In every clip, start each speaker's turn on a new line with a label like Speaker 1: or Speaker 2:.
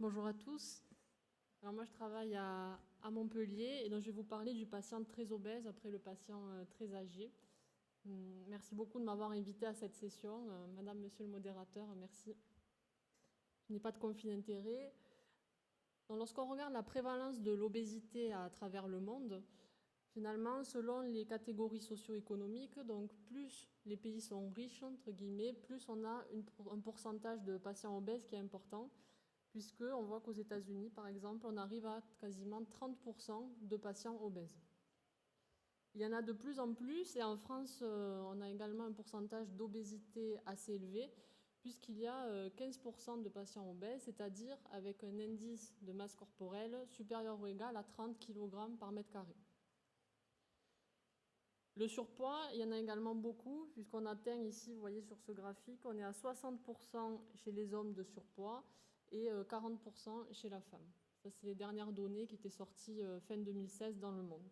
Speaker 1: Bonjour à tous. Alors moi je travaille à Montpellier et donc je vais vous parler du patient très obèse après le patient très âgé. Merci beaucoup de m'avoir invité à cette session. Madame, monsieur le modérateur, merci. Je n'ai pas de conflit d'intérêt. Donc, lorsqu'on regarde la prévalence de l'obésité à travers le monde, finalement, selon les catégories socio-économiques, donc plus les pays sont riches, entre guillemets, plus on a un pourcentage de patients obèses qui est important. Puisqu'on voit qu'aux États-Unis, par exemple, on arrive à quasiment 30% de patients obèses. Il y en a de plus en plus, et en France, on a également un pourcentage d'obésité assez élevé, puisqu'il y a 15% de patients obèses, c'est-à-dire avec un indice de masse corporelle supérieur ou égal à 30 kg par mètre carré. Le surpoids, il y en a également beaucoup, puisqu'on atteint ici, vous voyez sur ce graphique, on est à 60% chez les hommes de surpoids, et 40% chez la femme. Ça, c'est les dernières données qui étaient sorties fin 2016 dans le monde.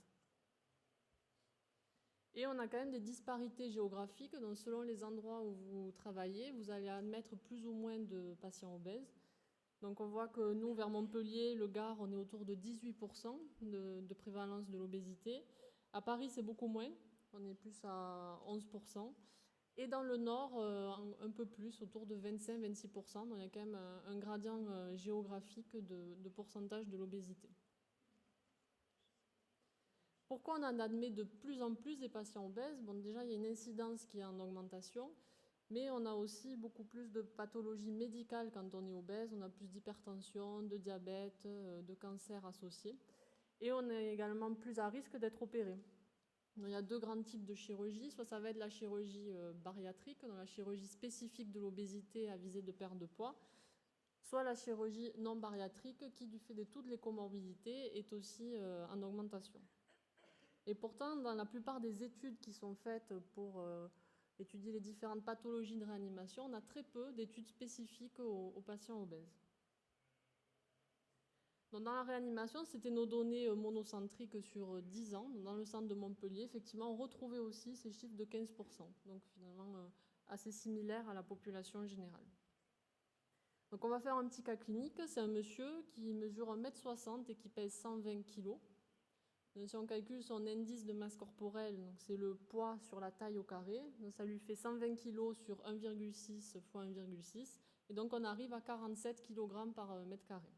Speaker 1: Et on a quand même des disparités géographiques. Donc, selon les endroits où vous travaillez, vous allez admettre plus ou moins de patients obèses. Donc, on voit que nous, vers Montpellier, le Gard, on est autour de 18% de prévalence de l'obésité. À Paris, c'est beaucoup moins. On est plus à 11%. Et dans le nord, un peu plus, autour de 25-26%. Donc il y a quand même un gradient géographique de pourcentage de l'obésité. Pourquoi on en admet de plus en plus des patients obèses? Bon, déjà, il y a une incidence qui est en augmentation, mais on a aussi beaucoup plus de pathologies médicales quand on est obèse. On a plus d'hypertension, de diabète, de cancer associés. Et on est également plus à risque d'être opéré. Donc, il y a deux grands types de chirurgie. Soit ça va être la chirurgie bariatrique, donc la chirurgie spécifique de l'obésité à visée de perte de poids, soit la chirurgie non bariatrique qui, du fait de toutes les comorbidités, est aussi en augmentation. Et pourtant, dans la plupart des études qui sont faites pour étudier les différentes pathologies de réanimation, on a très peu d'études spécifiques aux patients obèses. Donc dans la réanimation, c'était nos données monocentriques sur 10 ans. Dans le centre de Montpellier, effectivement, on retrouvait aussi ces chiffres de 15%. Donc finalement, assez similaires à la population générale. Donc on va faire un petit cas clinique. C'est un monsieur qui mesure 1,60 m et qui pèse 120 kg. Donc, si on calcule son indice de masse corporelle, c'est le poids sur la taille au carré, donc ça lui fait 120 kg sur 1,6 fois 1,6. Et donc on arrive à 47 kg par mètre carré.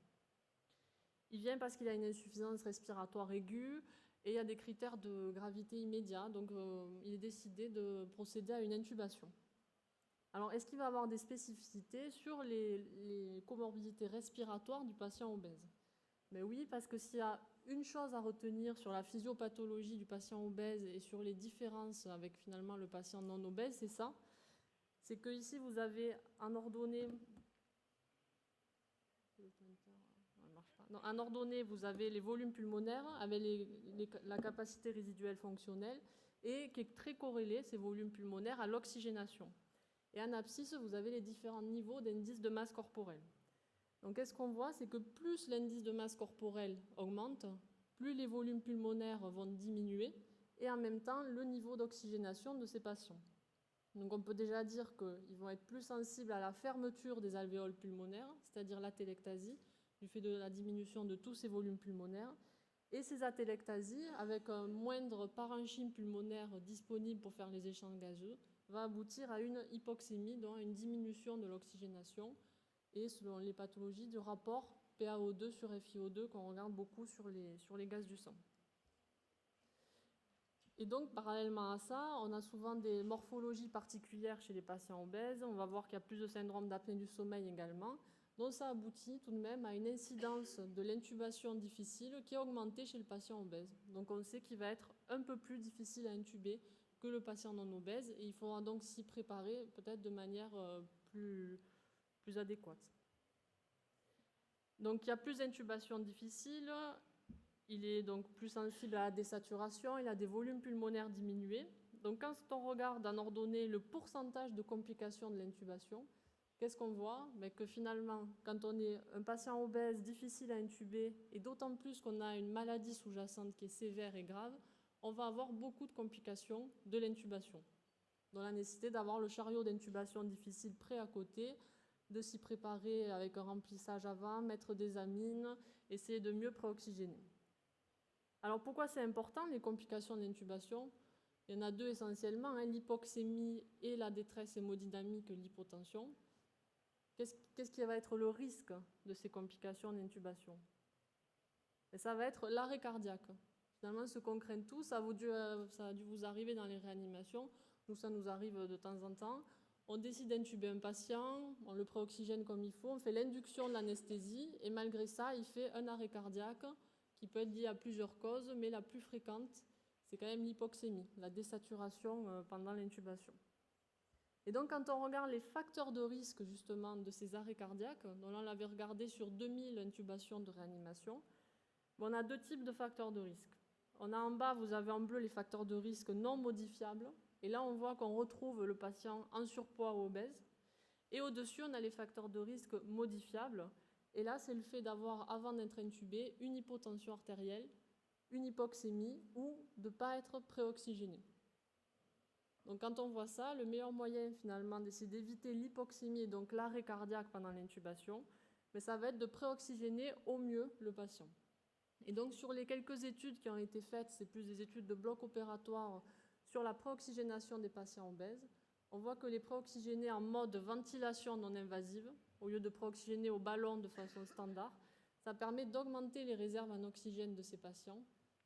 Speaker 1: Il vient parce qu'il a une insuffisance respiratoire aiguë et il y a des critères de gravité immédiat, donc il est décidé de procéder à une intubation. Alors, est-ce qu'il va avoir des spécificités sur les comorbidités respiratoires du patient obèse? Mais oui, parce que s'il y a une chose à retenir sur la physiopathologie du patient obèse et sur les différences avec finalement le patient non obèse, c'est ça. C'est que ici vous avez en ordonnée. En ordonnée, vous avez les volumes pulmonaires avec la capacité résiduelle fonctionnelle et qui est très corrélé, ces volumes pulmonaires, à l'oxygénation. Et en abscisse, vous avez les différents niveaux d'indice de masse corporelle. Donc, qu'est-ce qu'on voit? C'est que plus l'indice de masse corporelle augmente, plus les volumes pulmonaires vont diminuer et en même temps le niveau d'oxygénation de ces patients. Donc, on peut déjà dire qu'ils vont être plus sensibles à la fermeture des alvéoles pulmonaires, c'est-à-dire l'atélectasie, du fait de la diminution de tous ces volumes pulmonaires. Et ces atélectasies, avec un moindre parenchyme pulmonaire disponible pour faire les échanges gazeux, va aboutir à une hypoxémie, donc à une diminution de l'oxygénation et, selon les pathologies, du rapport PaO2 sur FiO2 qu'on regarde beaucoup sur les gaz du sang. Et donc, parallèlement à ça, on a souvent des morphologies particulières chez les patients obèses. On va voir qu'il y a plus de syndrome d'apnée du sommeil également. Donc, ça aboutit tout de même à une incidence de l'intubation difficile qui est augmentée chez le patient obèse. Donc, on sait qu'il va être un peu plus difficile à intuber que le patient non obèse. Et il faudra donc s'y préparer peut-être de manière plus adéquate. Donc, il y a plus d'intubation difficile. Il est donc plus sensible à la désaturation, il a des volumes pulmonaires diminués. Donc quand on regarde en ordonnée le pourcentage de complications de l'intubation, qu'est-ce qu'on voit? Que finalement, quand on est un patient obèse difficile à intuber, et d'autant plus qu'on a une maladie sous-jacente qui est sévère et grave, on va avoir beaucoup de complications de l'intubation. Dans la nécessité d'avoir le chariot d'intubation difficile prêt à côté, de s'y préparer avec un remplissage avant, mettre des amines, essayer de mieux préoxygéner. Alors pourquoi c'est important les complications d'intubation? Il y en a deux essentiellement, hein, l'hypoxémie et la détresse hémodynamique, l'hypotension. Qu'est-ce qui va être le risque de ces complications d'intubation? Et ça va être l'arrêt cardiaque. Finalement, ce qu'on craint tous, ça a dû vous arriver dans les réanimations. Nous, ça nous arrive de temps en temps. On décide d'intuber un patient, on le préoxygène comme il faut, on fait l'induction de l'anesthésie et malgré ça, il fait un arrêt cardiaque qui peut être lié à plusieurs causes, mais la plus fréquente, c'est quand même l'hypoxémie, la désaturation pendant l'intubation. Et donc, quand on regarde les facteurs de risque justement de ces arrêts cardiaques, dont là, on l'avait regardé sur 2000 intubations de réanimation, on a deux types de facteurs de risque. On a en bas, vous avez en bleu les facteurs de risque non modifiables. Et là, on voit qu'on retrouve le patient en surpoids ou obèse. Et au-dessus, on a les facteurs de risque modifiables. Et là, c'est le fait d'avoir, avant d'être intubé, une hypotension artérielle, une hypoxémie ou de ne pas être préoxygéné. Donc quand on voit ça, le meilleur moyen finalement d'essayer d'éviter l'hypoxémie et donc l'arrêt cardiaque pendant l'intubation, mais ça va être de préoxygéner au mieux le patient. Et donc sur les quelques études qui ont été faites, c'est plus des études de bloc opératoire sur la préoxygénation des patients obèses, on voit que les préoxygénés en mode ventilation non invasive, au lieu de préoxygéner au ballon de façon standard, ça permet d'augmenter les réserves en oxygène de ces patients,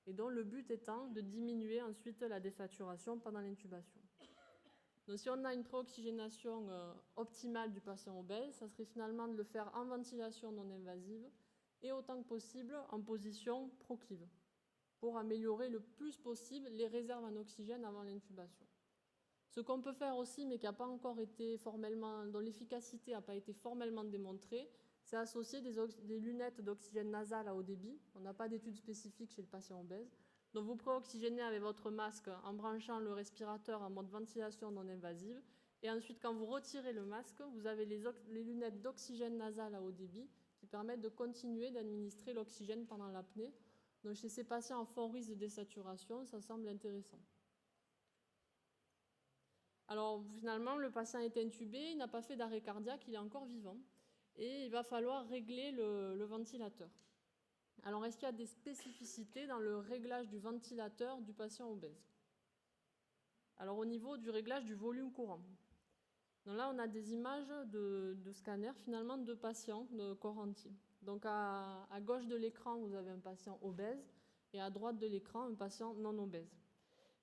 Speaker 1: et dont le but étant de diminuer ensuite la désaturation pendant l'intubation. Donc si on a une préoxygénation optimale du patient obèse, ça serait finalement de le faire en ventilation non invasive, et autant que possible en position proclive, pour améliorer le plus possible les réserves en oxygène avant l'intubation. Ce qu'on peut faire aussi, mais qui n'a pas encore été formellement, dont l'efficacité n'a pas été formellement démontrée, c'est associer des lunettes d'oxygène nasal à haut débit. On n'a pas d'études spécifiques chez le patient obèse. Donc vous préoxygénez avec votre masque en branchant le respirateur en mode ventilation non invasive. Et ensuite, quand vous retirez le masque, vous avez les lunettes d'oxygène nasal à haut débit qui permettent de continuer d'administrer l'oxygène pendant l'apnée. Donc chez ces patients en fort risque de désaturation, ça semble intéressant. Alors finalement, le patient est intubé, il n'a pas fait d'arrêt cardiaque, il est encore vivant. Et il va falloir régler le ventilateur. Alors est-ce qu'il y a des spécificités dans le réglage du ventilateur du patient obèse? Alors au niveau du réglage du volume courant. Donc là, on a des images de scanner finalement de patients de corps entier. Donc à gauche de l'écran, vous avez un patient obèse et à droite de l'écran, un patient non obèse.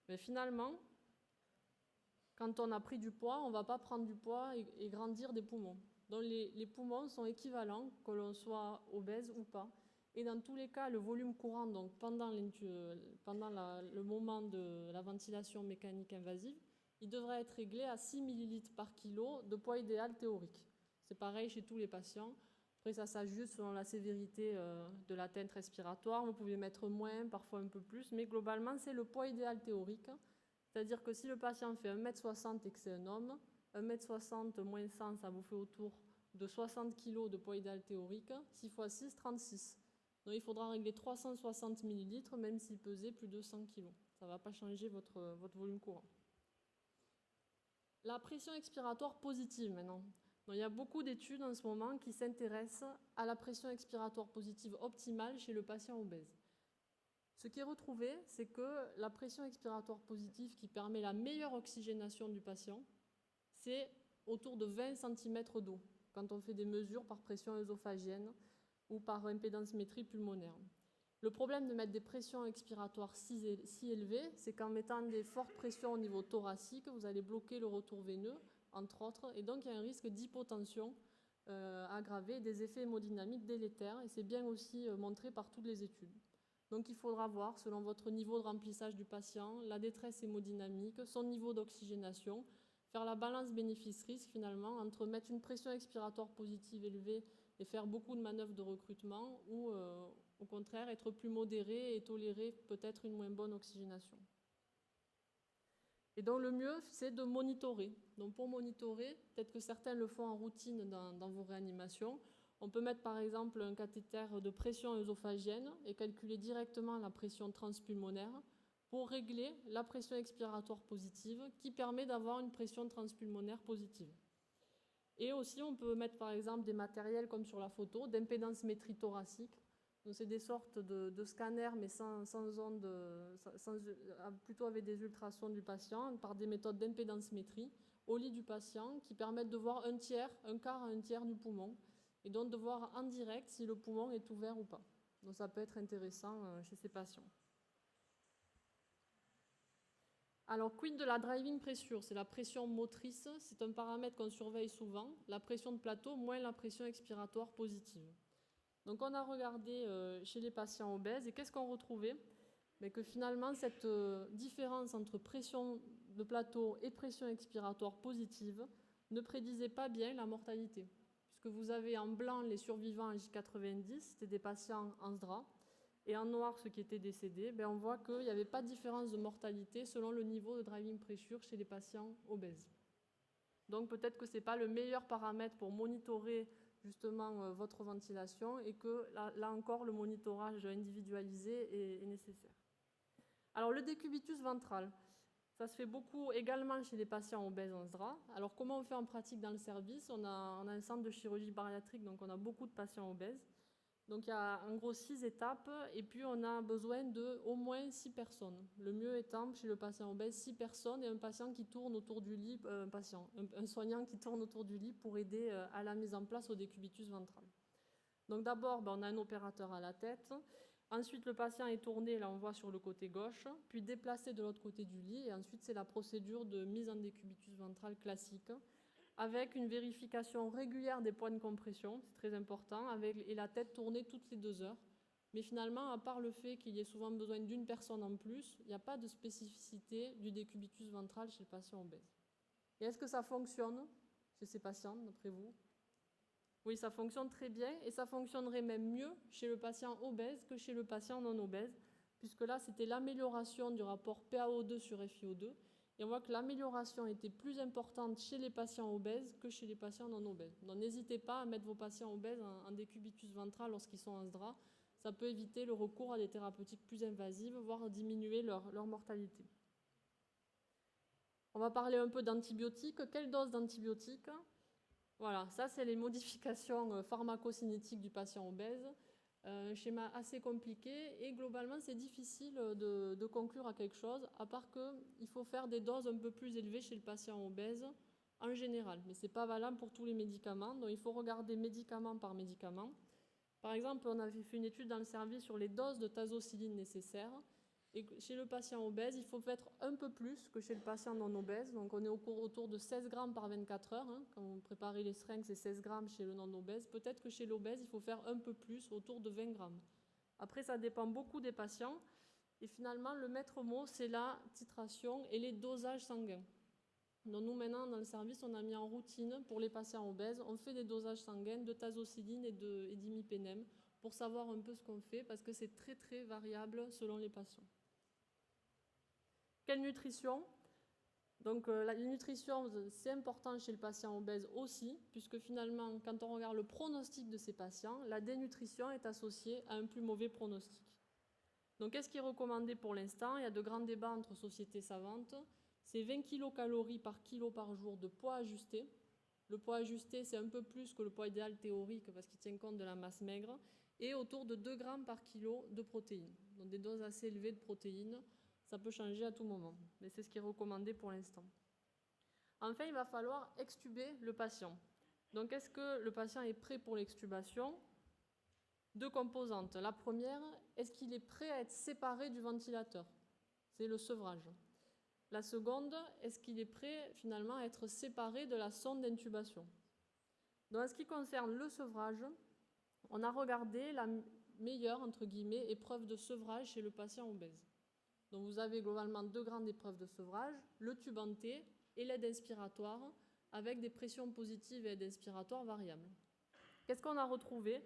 Speaker 1: Mais finalement, quand on a pris du poids, on ne va pas prendre du poids et grandir des poumons. Donc les poumons sont équivalents, que l'on soit obèse ou pas. Et dans tous les cas, le volume courant, donc pendant le moment de la ventilation mécanique invasive, il devrait être réglé à 6 ml par kilo de poids idéal théorique. C'est pareil chez tous les patients. Après, ça s'ajuste selon la sévérité de l'atteinte respiratoire. Vous pouvez mettre moins, parfois un peu plus, mais globalement, c'est le poids idéal théorique. C'est-à-dire que si le patient fait 1,60 m et que c'est un homme, 1,60 m moins 100, ça vous fait autour de 60 kg de poids idéal théorique. 6 x 6, 36. Donc il faudra régler 360 ml, même s'il pesait plus de 100 kg. Ça ne va pas changer votre volume courant. La pression expiratoire positive maintenant. Donc, il y a beaucoup d'études en ce moment qui s'intéressent à la pression expiratoire positive optimale chez le patient obèse. Ce qui est retrouvé, c'est que la pression expiratoire positive qui permet la meilleure oxygénation du patient, c'est autour de 20 cm d'eau, quand on fait des mesures par pression œsophagienne ou par impédance-métrie pulmonaire. Le problème de mettre des pressions expiratoires si élevées, c'est qu'en mettant des fortes pressions au niveau thoracique, vous allez bloquer le retour veineux, entre autres, et donc il y a un risque d'hypotension aggravé, des effets hémodynamiques délétères, et c'est bien aussi montré par toutes les études. Donc il faudra voir, selon votre niveau de remplissage du patient, la détresse hémodynamique, son niveau d'oxygénation, faire la balance bénéfice-risque finalement entre mettre une pression expiratoire positive élevée et faire beaucoup de manœuvres de recrutement ou au contraire être plus modéré et tolérer peut-être une moins bonne oxygénation. Et donc le mieux, c'est de monitorer. Donc pour monitorer, peut-être que certains le font en routine dans vos réanimations. On peut mettre par exemple un cathéter de pression œsophagienne et calculer directement la pression transpulmonaire pour régler la pression expiratoire positive qui permet d'avoir une pression transpulmonaire positive. Et aussi, on peut mettre par exemple des matériels comme sur la photo, d'impédance-métrie thoracique. Donc, c'est des sortes de scanners, mais sans ondes, plutôt avec des ultrasons du patient, par des méthodes d'impédance-métrie au lit du patient qui permettent de voir un quart à un tiers du poumon, et donc de voir en direct si le poumon est ouvert ou pas. Donc, ça peut être intéressant chez ces patients. Alors, quid de la driving pressure? C'est la pression motrice, c'est un paramètre qu'on surveille souvent, la pression de plateau moins la pression expiratoire positive. Donc, on a regardé chez les patients obèses, et qu'est-ce qu'on retrouvait? Mais que finalement, cette différence entre pression de plateau et pression expiratoire positive ne prédisait pas bien la mortalité, puisque vous avez en blanc les survivants en J90, c'était des patients en SDRA, et en noir ceux qui étaient décédés. On voit qu'il n'y avait pas de différence de mortalité selon le niveau de driving pressure chez les patients obèses. Donc peut-être que ce n'est pas le meilleur paramètre pour monitorer justement votre ventilation, et que là encore le monitorage individualisé est nécessaire. Alors le décubitus ventral, ça se fait beaucoup également chez les patients obèses en SDRA. Alors comment on fait en pratique dans le service? On a un centre de chirurgie bariatrique, donc on a beaucoup de patients obèses. Donc il y a en gros 6 étapes, et puis on a besoin de au moins 6 personnes. Le mieux étant chez le patient obèse 6 personnes et un patient qui tourne autour du lit, un soignant qui tourne autour du lit pour aider à la mise en place au décubitus ventral. Donc d'abord on a un opérateur à la tête, ensuite le patient est tourné, là on voit sur le côté gauche, puis déplacé de l'autre côté du lit, et ensuite c'est la procédure de mise en décubitus ventral classique, avec une vérification régulière des points de compression, c'est très important, et la tête tournée toutes les 2 heures. Mais finalement, à part le fait qu'il y ait souvent besoin d'une personne en plus, il n'y a pas de spécificité du décubitus ventral chez le patient obèse. Et est-ce que ça fonctionne chez ces patients, d'après vous? Oui, ça fonctionne très bien, et ça fonctionnerait même mieux chez le patient obèse que chez le patient non obèse, puisque là, c'était l'amélioration du rapport PaO2 sur FiO2, et on voit que l'amélioration était plus importante chez les patients obèses que chez les patients non obèses. Donc n'hésitez pas à mettre vos patients obèses en décubitus ventral lorsqu'ils sont en SDRA. Ça peut éviter le recours à des thérapeutiques plus invasives, voire diminuer leur mortalité. On va parler un peu d'antibiotiques. Quelle dose d'antibiotiques? Voilà, ça c'est les modifications pharmacocinétiques du patient obèse. Un schéma assez compliqué, et globalement c'est difficile de conclure à quelque chose, à part qu'il faut faire des doses un peu plus élevées chez le patient obèse en général, mais ce n'est pas valable pour tous les médicaments, donc il faut regarder médicament par médicament. Par exemple, on avait fait une étude dans le service sur les doses de tazociline nécessaires, et chez le patient obèse, il faut mettre un peu plus que chez le patient non obèse. Donc on est autour de 16 grammes par 24 heures. Quand vous préparez les seringues, c'est 16 grammes chez le non obèse. Peut-être que chez l'obèse, il faut faire un peu plus, autour de 20 grammes. Après, ça dépend beaucoup des patients. Et finalement, le maître mot, c'est la titration et les dosages sanguins. Donc nous, maintenant, dans le service, on a mis en routine pour les patients obèses, on fait des dosages sanguins de tazociline et d'imipénem pour savoir un peu ce qu'on fait, parce que c'est très très variable selon les patients. Quelle nutrition? Donc la nutrition, c'est important chez le patient obèse aussi, puisque finalement, quand on regarde le pronostic de ces patients, la dénutrition est associée à un plus mauvais pronostic. Donc qu'est-ce qui est recommandé pour l'instant? Il y a de grands débats entre sociétés savantes. C'est 20 kcal par kilo par jour de poids ajusté. Le poids ajusté, c'est un peu plus que le poids idéal théorique, parce qu'il tient compte de la masse maigre, et autour de 2 grammes par kilo de protéines. Donc des doses assez élevées de protéines. Ça peut changer à tout moment, mais c'est ce qui est recommandé pour l'instant. Enfin, il va falloir extuber le patient. Donc, est-ce que le patient est prêt pour l'extubation? 2 composantes. La première, est-ce qu'il est prêt à être séparé du ventilateur? C'est le sevrage. La seconde, est-ce qu'il est prêt finalement à être séparé de la sonde d'intubation? Donc, en ce qui concerne le sevrage, on a regardé la meilleure, entre guillemets, épreuve de sevrage chez le patient obèse. Donc vous avez globalement 2 grandes épreuves de sevrage, le tube en T et l'aide inspiratoire, avec des pressions positives et aide inspiratoire variables. Qu'est-ce qu'on a retrouvé?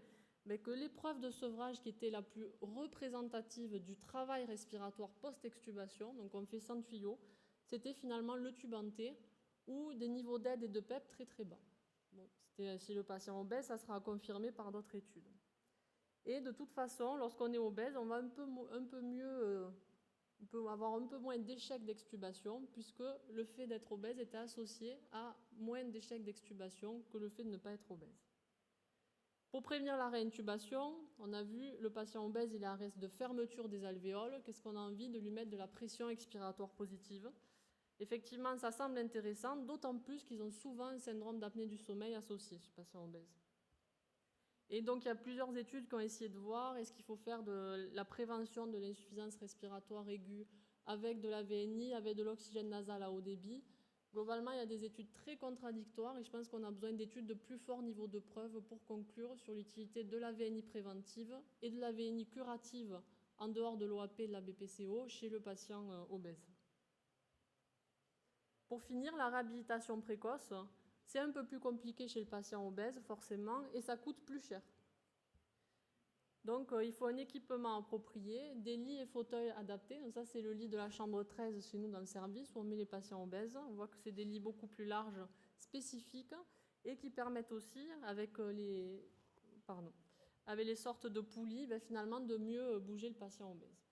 Speaker 1: Que l'épreuve de sevrage qui était la plus représentative du travail respiratoire post-extubation, donc on fait 100 tuyaux, c'était finalement le tube en T, ou des niveaux d'aide et de PEP très très bas. Bon, chez le patient obèse, ça sera confirmé par d'autres études. Et de toute façon, lorsqu'on est obèse, on va un peu mieux On peut avoir un peu moins d'échecs d'extubation puisque le fait d'être obèse était associé à moins d'échecs d'extubation que le fait de ne pas être obèse. Pour prévenir la réintubation, on a vu le patient obèse, il est à risque de fermeture des alvéoles. Qu'est-ce qu'on a envie de lui mettre de la pression expiratoire positive? Effectivement, ça semble intéressant, d'autant plus qu'ils ont souvent un syndrome d'apnée du sommeil associé, ces patients obèses. Et donc, il y a plusieurs études qui ont essayé de voir est-ce qu'il faut faire de la prévention de l'insuffisance respiratoire aiguë avec de la VNI, avec de l'oxygène nasal à haut débit. Globalement, il y a des études très contradictoires et je pense qu'on a besoin d'études de plus fort niveau de preuve pour conclure sur l'utilité de la VNI préventive et de la VNI curative en dehors de l'OAP et de la BPCO chez le patient obèse. Pour finir, la réhabilitation précoce, c'est un peu plus compliqué chez le patient obèse, forcément, et ça coûte plus cher. Donc, il faut un équipement approprié, des lits et fauteuils adaptés. Donc ça, c'est le lit de la chambre 13 chez nous dans le service où on met les patients obèses. On voit que c'est des lits beaucoup plus larges, spécifiques, et qui permettent aussi, avec les sortes de poulies, finalement, de mieux bouger le patient obèse.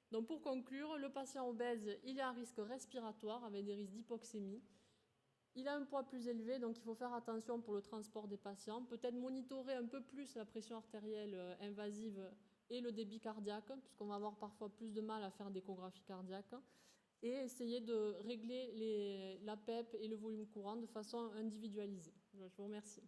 Speaker 1: Donc pour conclure, le patient obèse, il est à risque respiratoire avec des risques d'hypoxémie. Il a un poids plus élevé, donc il faut faire attention pour le transport des patients. Peut-être monitorer un peu plus la pression artérielle invasive et le débit cardiaque, puisqu'on va avoir parfois plus de mal à faire d'échographie cardiaque. Et essayer de régler la PEP et le volume courant de façon individualisée. Je vous remercie.